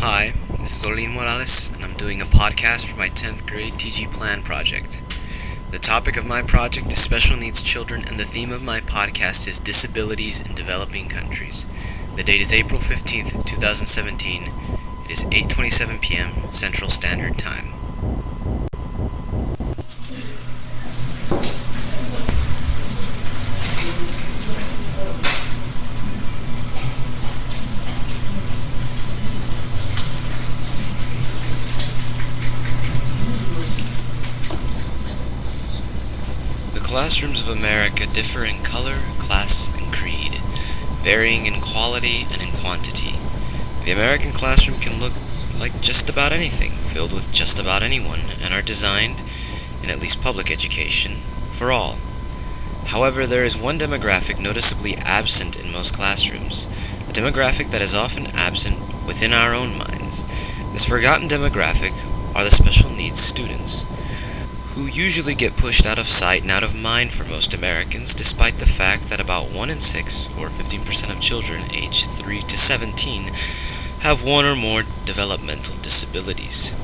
Hi, this is Olin Morales, and I'm doing a podcast for my 10th grade TG Plan project. The topic of my project is special needs children, and the theme of my podcast is disabilities in developing countries. The date is April 15th, 2017. It is 8:27 p.m. Central Standard Time. The classrooms of America differ in color, class, and creed, varying in quality and in quantity. The American classroom can look like just about anything, filled with just about anyone, and are designed, in at least public education, for all. However, there is one demographic noticeably absent in most classrooms, a demographic that is often absent within our own minds. This forgotten demographic are the special needs students, who usually get pushed out of sight and out of mind for most Americans, despite the fact that about 1 in 6, or 15% of children aged 3 to 17, have one or more developmental disabilities.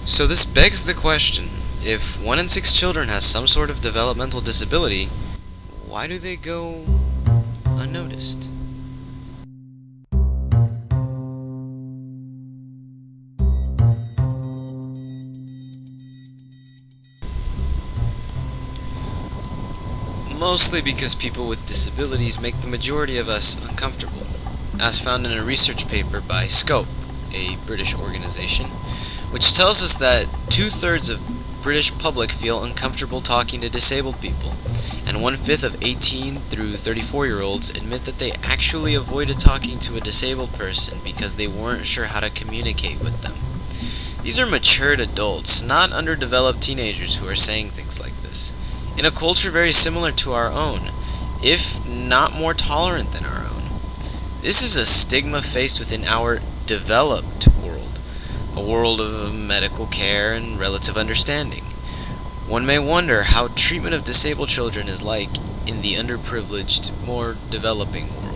So this begs the question, if 1 in 6 children has some sort of developmental disability, why do they go unnoticed? Mostly because people with disabilities make the majority of us uncomfortable, as found in a research paper by Scope, a British organization, which tells us that 2/3 of British public feel uncomfortable talking to disabled people, and 1/5 of 18 through 34-year-olds admit that they actually avoided talking to a disabled person because they weren't sure how to communicate with them. These are matured adults, not underdeveloped teenagers who are saying things like this. In a culture very similar to our own, if not more tolerant than our own. This is a stigma faced within our developed world, a world of medical care and relative understanding. One may wonder how treatment of disabled children is like in the underprivileged, more developing world.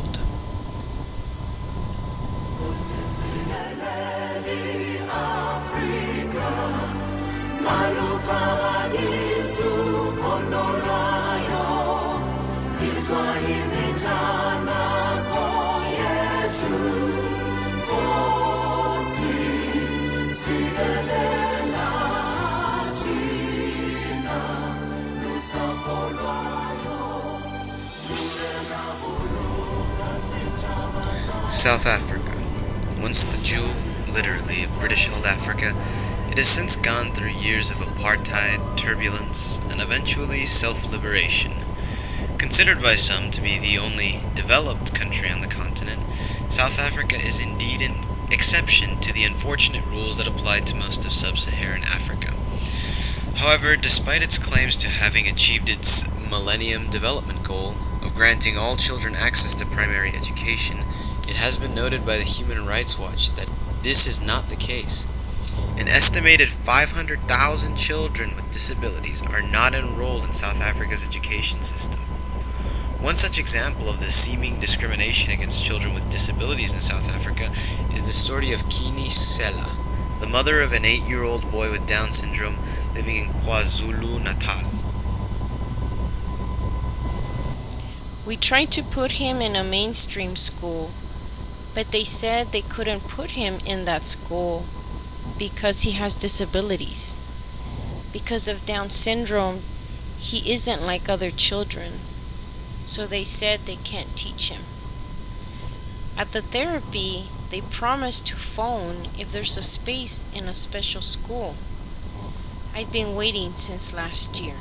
South Africa. Once the jewel, literally, of British-held Africa, it has since gone through years of apartheid, turbulence, and eventually self-liberation. Considered by some to be the only developed country on the continent, South Africa is indeed an exception to the unfortunate rules that apply to most of sub-Saharan Africa. However, despite its claims to having achieved its Millennium Development Goal of granting all children access to primary education, it has been noted by the Human Rights Watch that this is not the case. An estimated 500,000 children with disabilities are not enrolled in South Africa's education system. One such example of the seeming discrimination against children with disabilities in South Africa is the story of Kini Sela, the mother of an 8-year-old boy with Down syndrome living in KwaZulu-Natal. We tried to put him in a mainstream school, but they said they couldn't put him in that school because he has disabilities. Because of Down syndrome, he isn't like other children, so they said they can't teach him. At the therapy, they promised to phone if there's a space in a special school. I've been waiting since last year.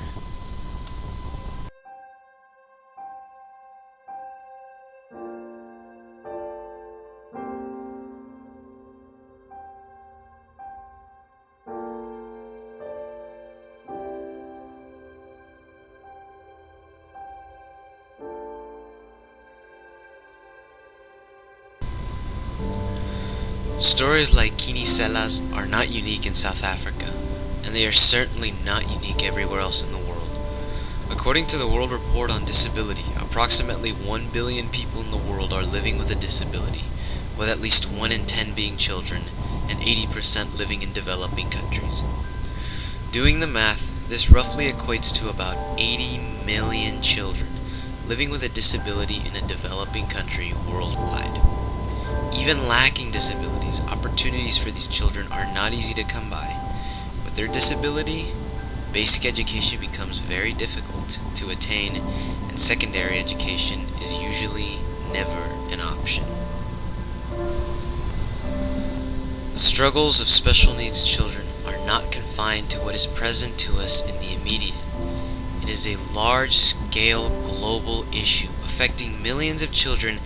Stories like Kini Sela's are not unique in South Africa, and they are certainly not unique everywhere else in the world. According to the World Report on Disability, approximately 1 billion people in the world are living with a disability, with at least 1 in 10 being children and 80% living in developing countries. Doing the math, this roughly equates to about 80 million children living with a disability in a developing country worldwide. Even lacking disabilities, opportunities for these children are not easy to come by. With their disability, basic education becomes very difficult to attain, and secondary education is usually never an option. The struggles of special needs children are not confined to what is present to us in the immediate. It is a large-scale global issue affecting millions of children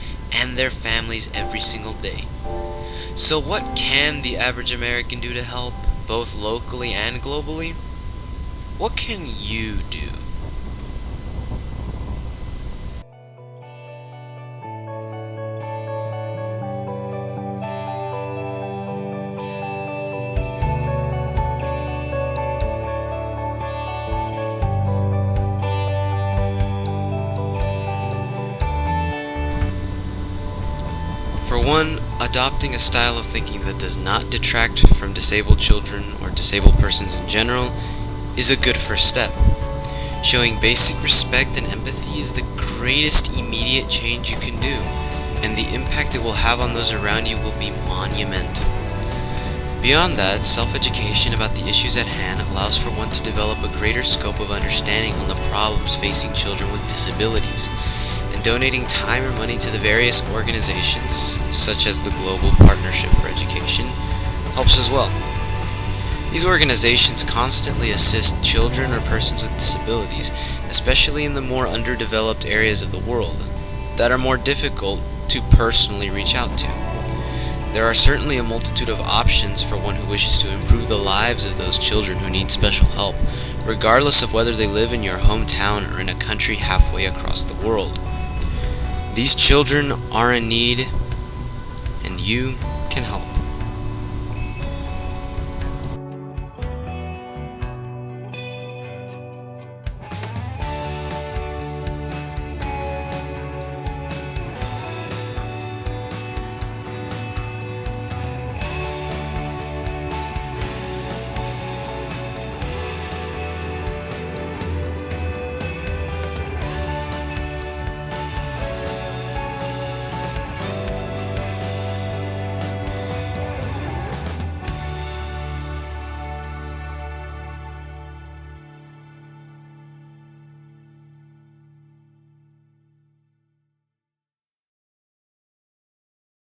and their families every single day. So what can the average American do to help, both locally and globally? What can you do? For one, adopting a style of thinking that does not detract from disabled children or disabled persons in general is a good first step. Showing basic respect and empathy is the greatest immediate change you can do, and the impact it will have on those around you will be monumental. Beyond that, self-education about the issues at hand allows for one to develop a greater scope of understanding on the problems facing children with disabilities, and donating time or money to the various organizations, such as the Global Partnership for Education, helps as well. These organizations constantly assist children or persons with disabilities, especially in the more underdeveloped areas of the world, that are more difficult to personally reach out to. There are certainly a multitude of options for one who wishes to improve the lives of those children who need special help, regardless of whether they live in your hometown or in a country halfway across the world. These children are in need, and you can help.